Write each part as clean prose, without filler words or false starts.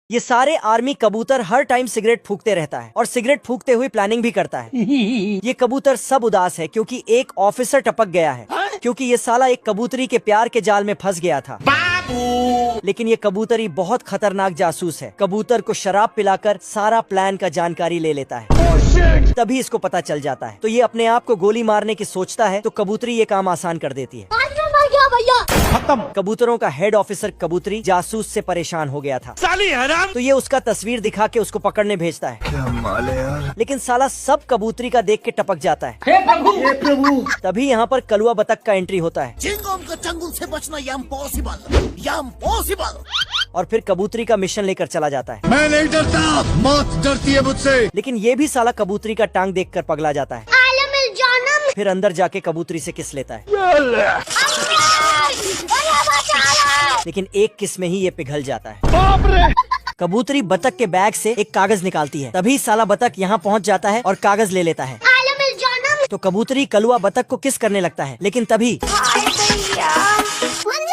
ये सारे आर्मी कबूतर हर टाइम सिगरेट फूकते रहता है और सिगरेट फूकते हुए प्लानिंग भी करता है। ये कबूतर सब उदास है क्योंकि एक ऑफिसर टपक गया है, क्योंकि ये साला एक कबूतरी के प्यार के जाल में फंस गया था। लेकिन ये कबूतरी बहुत खतरनाक जासूस है। कबूतर को शराब पिलाकर सारा प्लान का जानकारी ले लेता है। तभी इसको पता चल जाता है तो ये अपने आप को गोली मारने की सोचता है, तो कबूतरी ये काम आसान कर देती है। खत्म। कबूतरों का हेड ऑफिसर कबूतरी जासूस से परेशान हो गया था। साली हराम। तो ये उसका तस्वीर दिखा के उसको पकड़ने भेजता है। क्या माल है यार। लेकिन साला सब कबूतरी का देख के टपक जाता है। हे प्रभु, हे प्रभु। तभी यहाँ पर कलुआ बतख का एंट्री होता है। चिंगम का चंगुल से बचना इम्पॉसिबल। और फिर कबूतरी का मिशन लेकर चला जाता है। मैं नहीं डरता, मौत डरती है मुझसे। लेकिन ये भी साला कबूतरी का टांग देखकर पगला जाता है। फिर अंदर जाके कबूतरी से किस लेता है, लेकिन एक किस में ही ये पिघल जाता है। कबूतरी बतख के बैग से एक कागज निकालती है। तभी साला बतख यहाँ पहुँच जाता है और कागज ले लेता है। तो कबूतरी कलुआ बतख को किस करने लगता है, लेकिन तभी मंजिल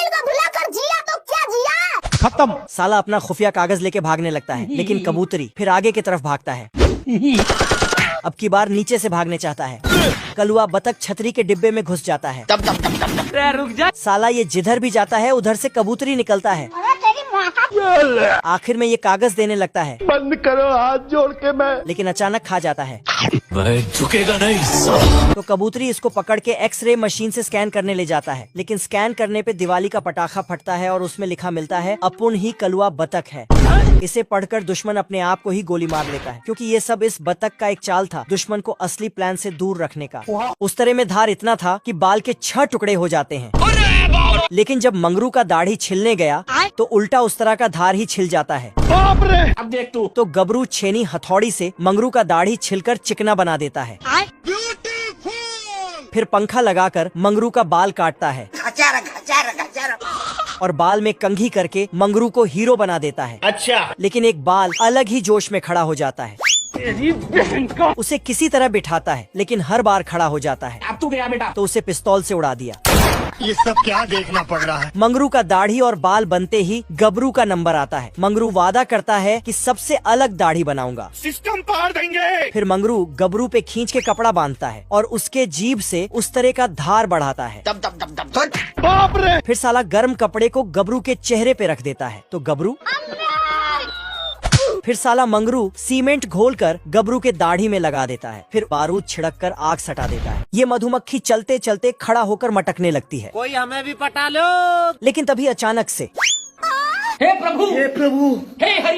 को भुलाकर जिया तो क्या जिया। खत्म। साला अपना खुफिया कागज लेके भागने लगता है, लेकिन कबूतरी फिर आगे की तरफ भागता है। अब की बार नीचे से भागने चाहता है। कलुआ बतख छतरी के डिब्बे में घुस जाता है। रुक जा। साला ये जिधर भी जाता है उधर से कबूतरी निकलता है। आखिर में ये कागज देने लगता है। बंद करो हाथ जोड़ के मैं। लेकिन अचानक खा जाता है। वह झुकेगा नहीं। तो कबूतरी इसको पकड़ के एक्सरे मशीन से स्कैन करने ले जाता है, लेकिन स्कैन करने पे दिवाली का पटाखा फटता है और उसमें लिखा मिलता है अपुन ही कलुआ बतख है। इसे पढ़कर दुश्मन अपने आप को ही गोली मार लेता है, क्योंकि ये सब इस बतख का एक चाल था दुश्मन को असली प्लान से दूर रखने का। उस तरह में धार इतना था कि बाल के 6 टुकड़े हो जाते हैं। लेकिन जब मंगरू का दाढ़ी छिलने गया तो उल्टा उस तरह का धार ही छिल जाता है। अब देख तू। तो गबरू छेनी हथौड़ी से मंगरू का दाढ़ी छिलकर चिकना बना देता है। फिर पंखा लगाकर मंगरू का बाल काटता है और बाल में कंघी करके मंगरू को हीरो बना देता है। अच्छा। लेकिन एक बाल अलग ही जोश में खड़ा हो जाता है। उसे किसी तरह बिठाता है, लेकिन हर बार खड़ा हो जाता है। अब तू गया बेटा। तो उसे पिस्तौल से उड़ा दिया। ये सब क्या देखना पड़ रहा है। मंगरू का दाढ़ी और बाल बनते ही गबरू का नंबर आता है। मंगरू वादा करता है कि सबसे अलग दाढ़ी बनाऊंगा, सिस्टम पार देंगे। फिर मंगरू गबरू पे खींच के कपड़ा बांधता है और उसके जीभ से उस तरह का धार बढ़ाता है। बाप रे। फिर साला गर्म कपड़े को गबरू के चेहरे पे रख देता है, तो गबरू। फिर साला मंगरू सीमेंट घोलकर गबरू के दाढ़ी में लगा देता है। फिर बारूद छिड़क कर आग सटा देता है। ये मधुमक्खी चलते चलते खड़ा होकर मटकने लगती है। कोई हमें भी पटा लो। लेकिन तभी अचानक से हे प्रभु, हे प्रभु, हे हरि।